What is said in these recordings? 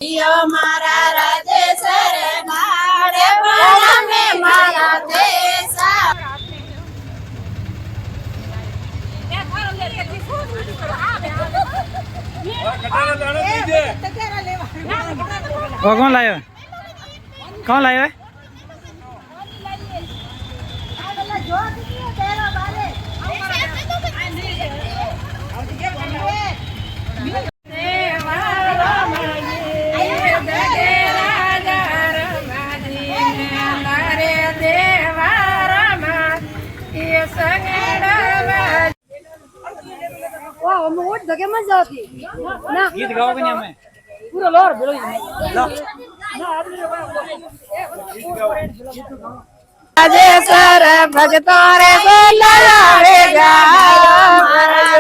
મારા રાજેશ્વર નાડે પ્રણામે મારા દેશા वो कौन लायो कौन लायो है गीत गाओ कि नहीं हमें पूरा लोर बोलो राजेश्वर भगतो रे बुलावेगा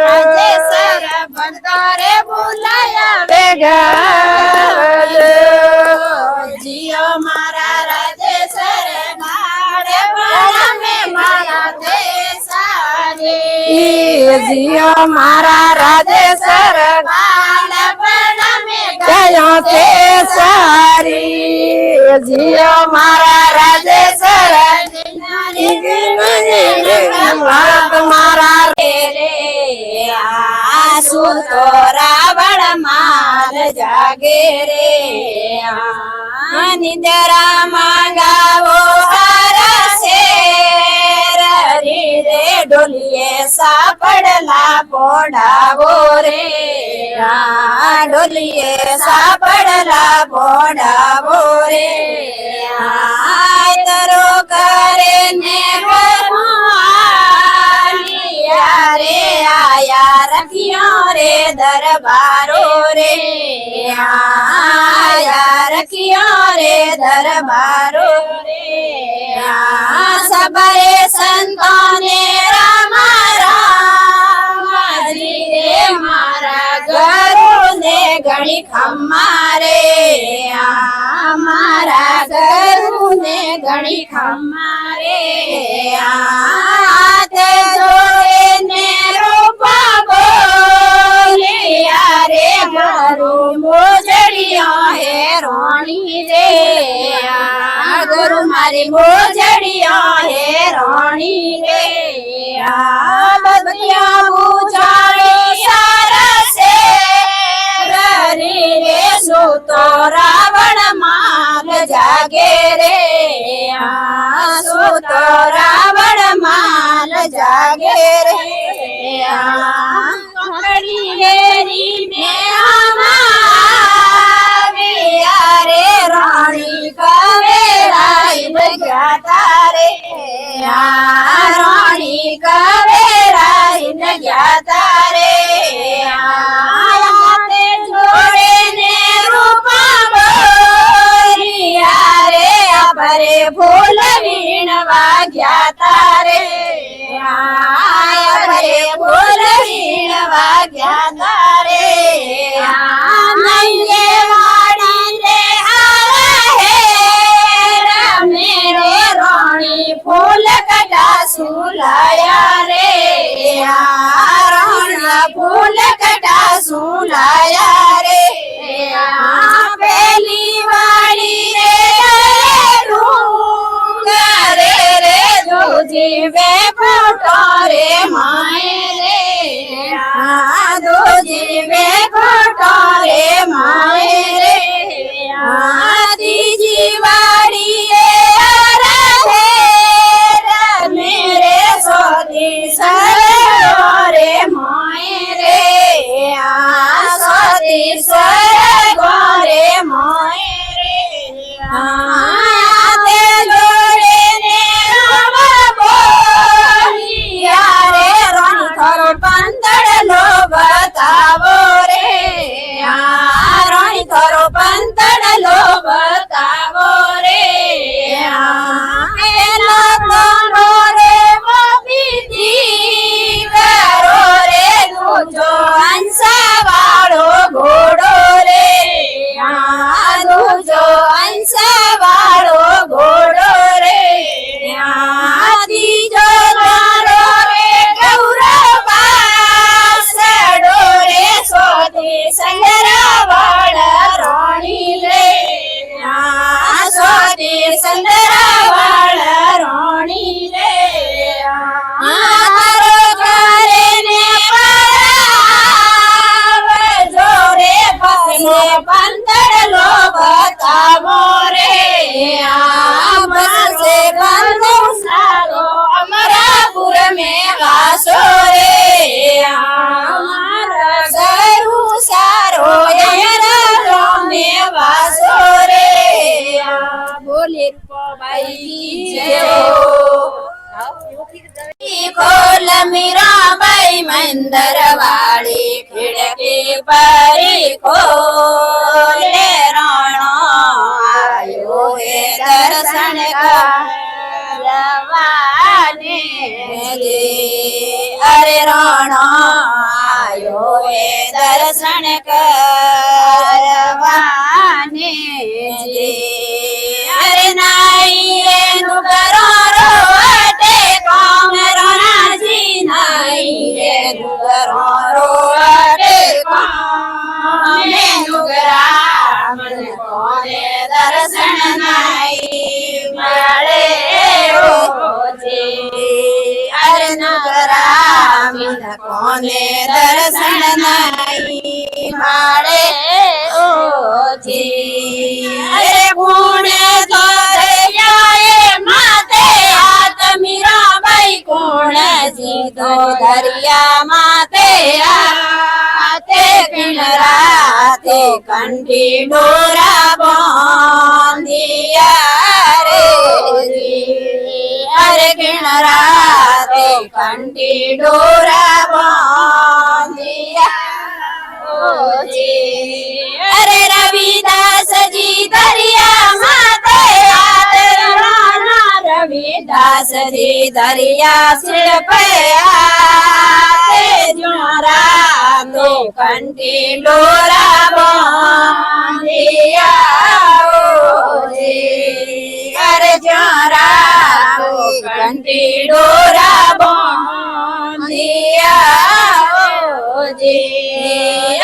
राजेश्वर भगतो रे बुलावेगा जियो मारा राजेश्वर नारे प्रणामे मारा देसारे जियो मारा राजेश्वर नारे प्रणामे गयो ते सारी जियो मारा राजेश्वर मारा रे आसु तो रावण माल जागे रे निंदरा मांगावो हारा से रे डोलिए सापड़ला पोड़ावो रे डोलिए सापड़ला पोड़ावो रे तरो करे ने रे आया रखियो रे दरबारो रे आया रखियो रे दरबारो रे सबरे संतों ने राम राम जी रे मारा गरु ने गणी खम्मारे मारा गरु ने गणी खम्मारे आते जोड़े ने रूपा बोलिया रे गरु मोजड़ियों है रोणी रे गरु मारी मोजड़ियों है रोणी रे बदिया बुझाड़ी सारा से रे सो तो रावण माल जागे रे सो तो रावण माल जागे रे री में रे रानी कवेराई जाता रे रानी कवेराई जाता रे जोड़े ने रूपा बोलिया रे अपरे फूल वीणवा ज्ञाता रे अपरे फूल वीणवा ज्ञाता रे नैये वाणी रे हारा है मेरे रानी फूल कटा सुलाया रे राणा फूल कटा सुलाया रे पहली वाली रे रे जो जीवे फोटो रे माए रे दो जीवे फोटो रे माए रे तीजी वाली मेरे सोती सर रे माए रे सोती सर गोरे माए रे आते जोड़े ने बोलिया रे रानी थोरो पंदड़ लो बतावो रे रानी थोरो तड़लो बतावो रे आम से बंधु सारो अमरापुर में वासो रे हमारा गरु सारो अमरापुर में वासो रे बोले रूपाबाई की जय खोल मीराबाई मंदिर वाली खिड़की पर खोले राणो आयो है दर्शन करवाने जे अरे राणो आयो है दर्शन करवाने जे अरे नाई नुकरो रोटे कौन रोना जी नाई नुकरो रोटे कौन नुकरा मन कोने दर्शन नाई मले ओ जी अरे नुकरा मन कोने दर्शन नाई मले ओ जी अरे पुणे तो मीराबाई कोण जी तो दरिया माते आते किनराते कंठी डोरा बांधिया रे जी अरे किनराते कंठी डोरा बांधिया ओ जी अरे रविदास जी दरिया माते रविदास जी दरिया सिर पे आते जोरा तो कंठी डोरा बांधिया ओ जी अरे जोरा तो कंठी डोरा बांधिया ओ जी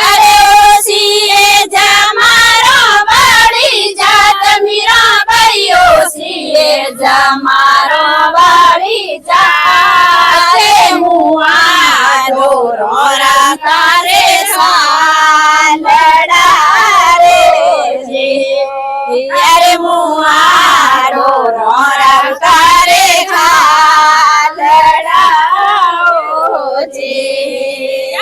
अरे ओसिए जमारो बड़ी जात मीराबाई ओसिए जमारो बड़ी जाते मुआ डोरा तारे सालड़ा रे जी अरे मुआ डोरा तारे खालड़ा ओ जी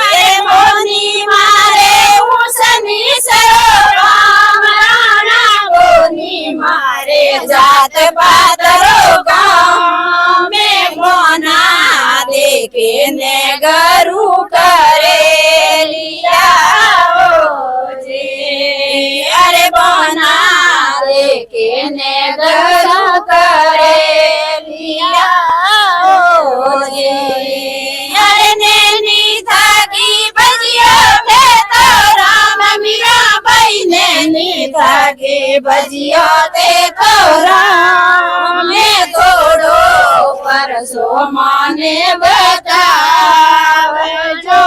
अरे मोनी मारे उसनी सरो राम राणा मोनी मारे जात पातरो गाँव में बोना देखे ने गरु करे लिया ओ जी अरे बोना देखे ने गरु करे लिया ओ जी अरे नैनी थाकी बजियो में तो राम मीराबाई नैनी थाकी बजियो ते तो राम में तोड़ो परसो माने बताव जो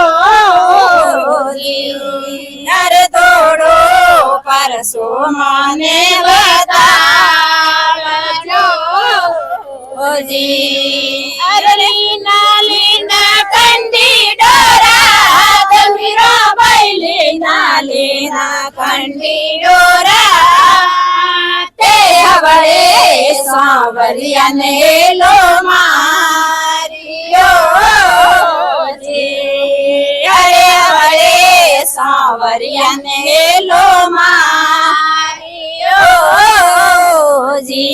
अरे तोड़ो परसो माने बताव जो जी अरे लीना लीना कंडी डोरा मीराबाई लीना लीना कंडी डोरा ते हवड़े सांवरिया ने लो मारियो जी अरे हवड़े सांवरिया ने लो मारियो जी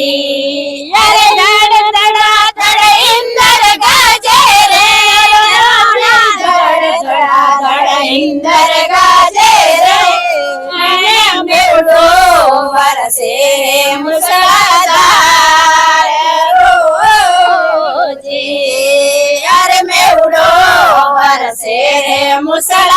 अरे डड़ तड़ा तड़ इंदर गाजे रे डड़ तड़ा तड़ इंदर गाजे रे बेटो बरसे मुसलाधार रो जी अरे मेउडो बरसे मुसला